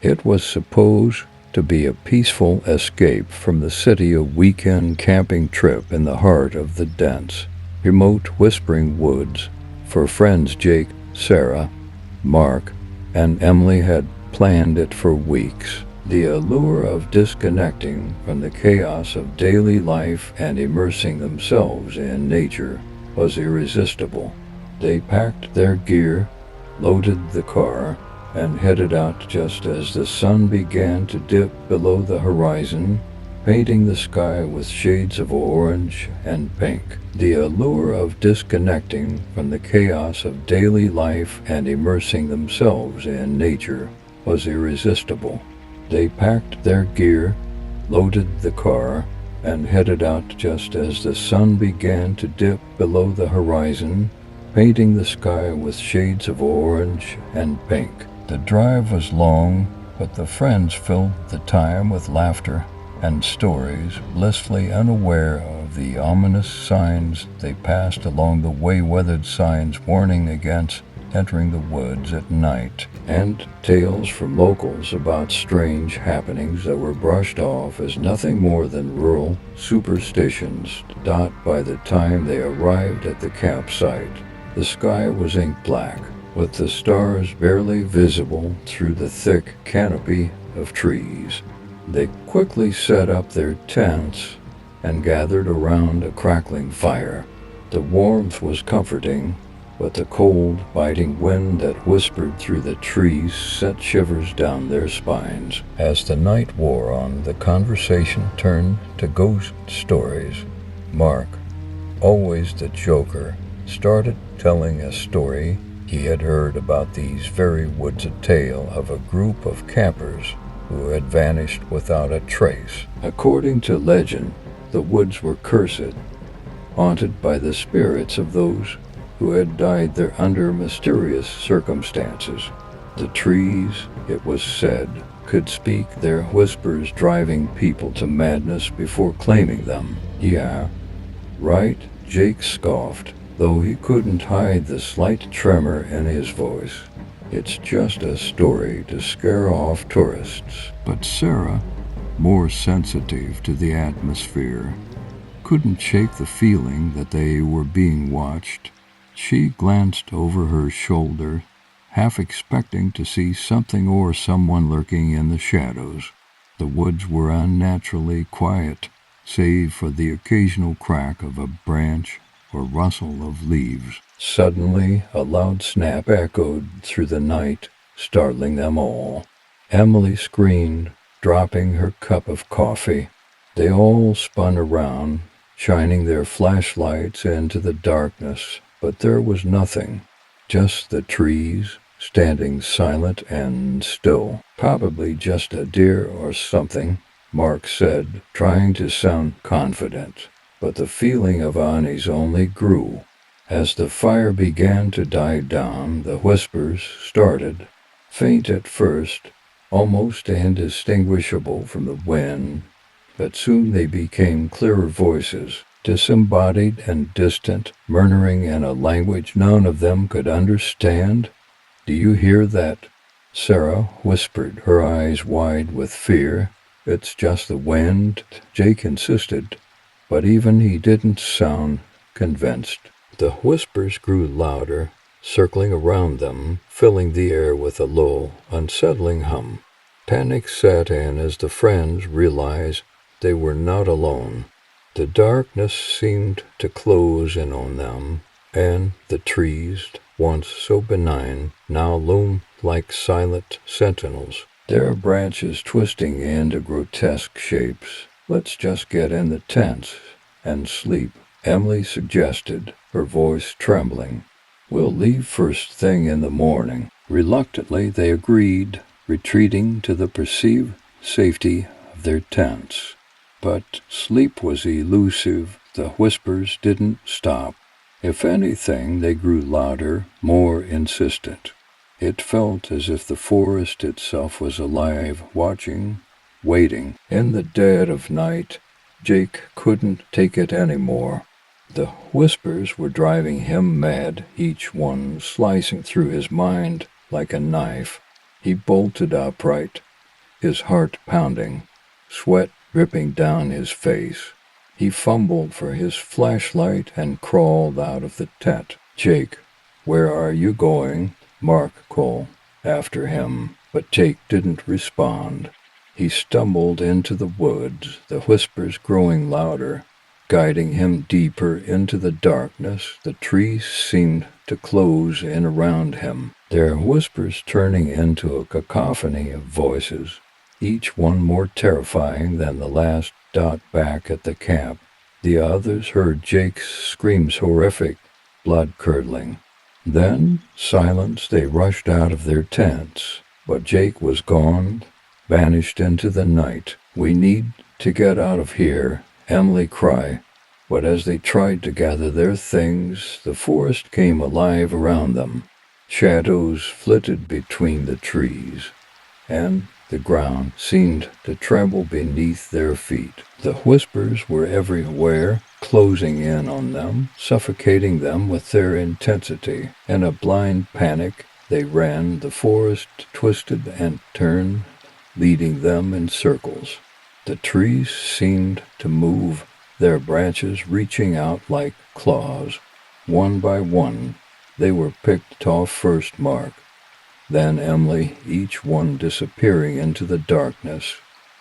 It was supposed to be a peaceful escape from the city, a weekend camping trip in the heart of the dense, remote whispering woods. For friends Jake, Sarah, Mark, and Emily had planned it for weeks. The allure of disconnecting from the chaos of daily life and immersing themselves in nature was irresistible. They packed their gear, loaded the car, and headed out just as the sun began to dip below the horizon, painting the sky with shades of orange and pink. The allure of disconnecting from the chaos of daily life and immersing themselves in nature was irresistible. They packed their gear, loaded the car, and headed out just as the sun began to dip below the horizon, painting the sky with shades of orange and pink. The drive was long, but the friends filled the time with laughter and stories, blissfully unaware of the ominous signs they passed along the way-weathered signs warning against entering the woods at night, and tales from locals about strange happenings that were brushed off as nothing more than rural superstitions. By the time they arrived at the campsite, the sky was ink black, with the stars barely visible through the thick canopy of trees. They quickly set up their tents and gathered around a crackling fire. The warmth was comforting, but the cold, biting wind that whispered through the trees sent shivers down their spines. As the night wore on, the conversation turned to ghost stories. Mark, always the joker, started telling a story he had heard about these very woods, a tale of a group of campers who had vanished without a trace. According to legend, the woods were cursed, haunted by the spirits of those who had died there under mysterious circumstances. The trees, it was said, could speak, their whispers driving people to madness before claiming them. Yeah, right, Jake scoffed, though he couldn't hide the slight tremor in his voice. It's just a story to scare off tourists. But Sarah, more sensitive to the atmosphere, couldn't shake the feeling that they were being watched. She glanced over her shoulder, half expecting to see something or someone lurking in the shadows. The woods were unnaturally quiet, save for the occasional crack of a branch or rustle of leaves. Suddenly, a loud snap echoed through the night, startling them all. Emily screamed, dropping her cup of coffee. They all spun around, shining their flashlights into the darkness, but there was nothing, just the trees, standing silent and still. Probably just a deer or something, Mark said, trying to sound confident. But the feeling of unease only grew. As the fire began to die down, the whispers started, faint at first, almost indistinguishable from the wind, but soon they became clearer voices, disembodied and distant, murmuring in a language none of them could understand. "Do you hear that?" Sarah whispered, her eyes wide with fear. "It's just the wind," Jake insisted, but even he didn't sound convinced. The whispers grew louder, circling around them, filling the air with a low, unsettling hum. Panic set in as the friends realized they were not alone. The darkness seemed to close in on them, and the trees, once so benign, now loomed like silent sentinels, their branches twisting into grotesque shapes. "Let's just get in the tents and sleep," Emily suggested, her voice trembling. "We'll leave first thing in the morning." Reluctantly, they agreed, retreating to the perceived safety of their tents. But sleep was elusive. The whispers didn't stop. If anything, they grew louder, more insistent. It felt as if the forest itself was alive, watching, waiting. In the dead of night, Jake couldn't take it anymore. The whispers were driving him mad, each one slicing through his mind like a knife. He bolted upright, his heart pounding, sweat dripping down his face. He fumbled for his flashlight and crawled out of the tent. "Jake, where are you going?" Mark called after him, but Jake didn't respond. He stumbled into the woods, the whispers growing louder, guiding him deeper into the darkness. The trees seemed to close in around him, their whispers turning into a cacophony of voices, each one more terrifying than the last. Back at the camp, the others heard Jake's screams, horrific, blood-curdling. Then, silence. They rushed out of their tents, but Jake was gone, vanished into the night. "We need to get out of here," Emily cried. But as they tried to gather their things, the forest came alive around them. Shadows flitted between the trees, and the ground seemed to tremble beneath their feet. The whispers were everywhere, closing in on them, suffocating them with their intensity. In a blind panic, they ran. The forest twisted and turned, leading them in circles. The trees seemed to move, their branches reaching out like claws. One by one, they were picked off. First Mark, then Emily, each one disappearing into the darkness,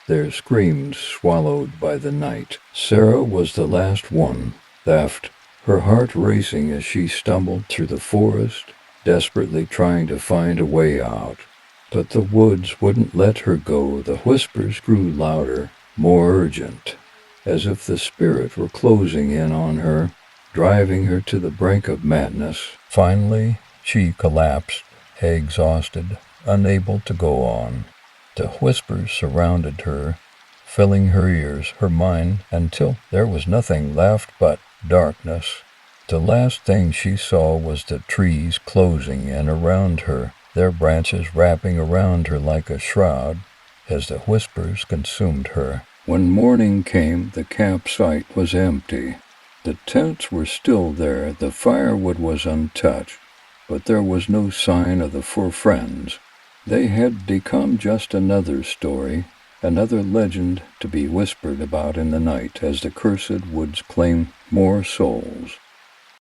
their screams swallowed by the night. Sarah was the last one left, her heart racing as she stumbled through the forest, desperately trying to find a way out. But the woods wouldn't let her go. The whispers grew louder, more urgent, as if the spirit were closing in on her, driving her to the brink of madness. Finally, she collapsed, exhausted, unable to go on. The whispers surrounded her, filling her ears, her mind, until there was nothing left but darkness. The last thing she saw was the trees closing in around her, their branches wrapping around her like a shroud as the whispers consumed her. When morning came, the campsite was empty. The tents were still there, the firewood was untouched, but there was no sign of the four friends. They had become just another story, another legend to be whispered about in the night as the cursed woods claimed more souls.